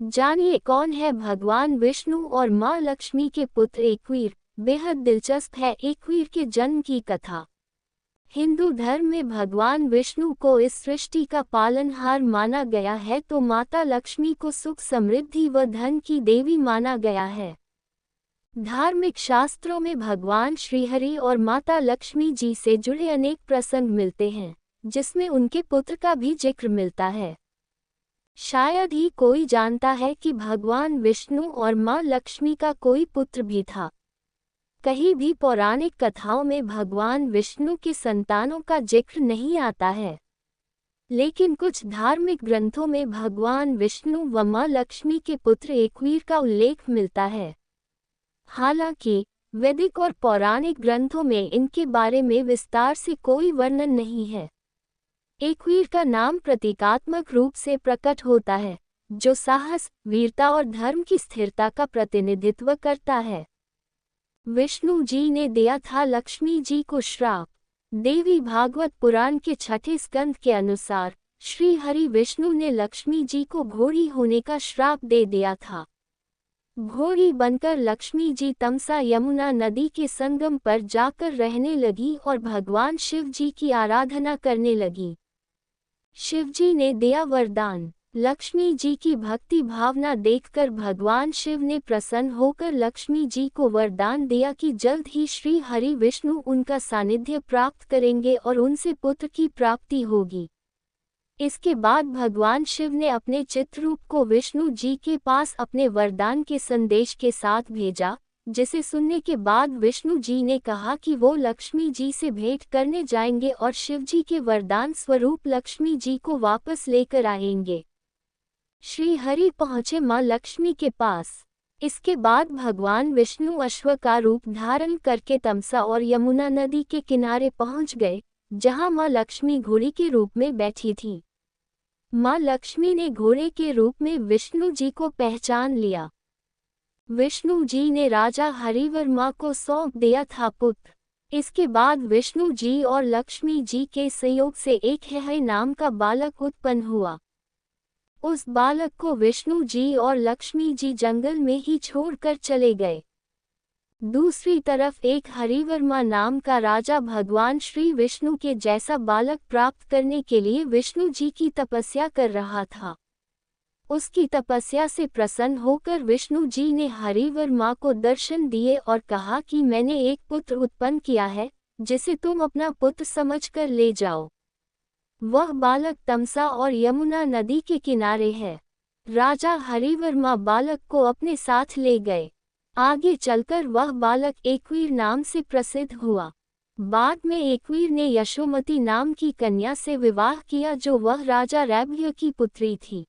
जानिए कौन है भगवान विष्णु और माँ लक्ष्मी के पुत्र एकवीर। बेहद दिलचस्प है एकवीर के जन्म की कथा। हिंदू धर्म में भगवान विष्णु को इस सृष्टि का पालनहार माना गया है तो माता लक्ष्मी को सुख समृद्धि व धन की देवी माना गया है। धार्मिक शास्त्रों में भगवान श्रीहरि और माता लक्ष्मी जी से जुड़े अनेक प्रसंग मिलते हैं, जिसमें उनके पुत्र का भी जिक्र मिलता है। शायद ही कोई जानता है कि भगवान विष्णु और माँ लक्ष्मी का कोई पुत्र भी था। कहीं भी पौराणिक कथाओं में भगवान विष्णु के संतानों का जिक्र नहीं आता है, लेकिन कुछ धार्मिक ग्रंथों में भगवान विष्णु व माँ लक्ष्मी के पुत्र एकवीर का उल्लेख मिलता है। हालांकि वैदिक और पौराणिक ग्रंथों में इनके बारे में विस्तार से कोई वर्णन नहीं है। एकवीर का नाम प्रतीकात्मक रूप से प्रकट होता है, जो साहस, वीरता और धर्म की स्थिरता का प्रतिनिधित्व करता है। विष्णु जी ने दिया था लक्ष्मी जी को श्राप। देवी भागवत पुराण के 6ठे स्कंद के अनुसार श्री हरि विष्णु ने लक्ष्मी जी को घोड़ी होने का श्राप दे दिया था। घोड़ी बनकर लक्ष्मी जी तमसा यमुना नदी के संगम पर जाकर रहने लगी और भगवान शिव जी की आराधना करने लगी। शिवजी ने दिया वरदान। लक्ष्मी जी की भक्ति भावना देखकर भगवान शिव ने प्रसन्न होकर लक्ष्मी जी को वरदान दिया कि जल्द ही श्री हरि विष्णु उनका सानिध्य प्राप्त करेंगे और उनसे पुत्र की प्राप्ति होगी। इसके बाद भगवान शिव ने अपने चित्ररूप को विष्णु जी के पास अपने वरदान के संदेश के साथ भेजा, जिसे सुनने के बाद विष्णु जी ने कहा कि वो लक्ष्मी जी से भेंट करने जाएंगे और शिव जी के वरदान स्वरूप लक्ष्मी जी को वापस लेकर आएंगे। श्री हरि पहुँचे माँ लक्ष्मी के पास। इसके बाद भगवान विष्णु अश्व का रूप धारण करके तमसा और यमुना नदी के किनारे पहुँच गए, जहाँ माँ लक्ष्मी घोड़ी के रूप में बैठी थी। माँ लक्ष्मी ने घोड़े के रूप में विष्णु जी को पहचान लिया। विष्णु जी ने राजा हरिवर्मा को सौंप दिया था पुत्र। इसके बाद विष्णु जी और लक्ष्मी जी के संयोग से एक है नाम का बालक उत्पन्न हुआ। उस बालक को विष्णु जी और लक्ष्मी जी जंगल में ही छोड़कर चले गए। दूसरी तरफ एक हरिवर्मा नाम का राजा भगवान श्री विष्णु के जैसा बालक प्राप्त करने के लिए विष्णु जी की तपस्या कर रहा था। उसकी तपस्या से प्रसन्न होकर विष्णु जी ने हरिवर्मा को दर्शन दिए और कहा कि मैंने एक पुत्र उत्पन्न किया है, जिसे तुम अपना पुत्र समझकर ले जाओ। वह बालक तमसा और यमुना नदी के किनारे है। राजा हरिवर्मा बालक को अपने साथ ले गए। आगे चलकर वह बालक एकवीर नाम से प्रसिद्ध हुआ। बाद में एकवीर ने यशोमती नाम की कन्या से विवाह किया, जो वह राजा रैभ्य की पुत्री थी।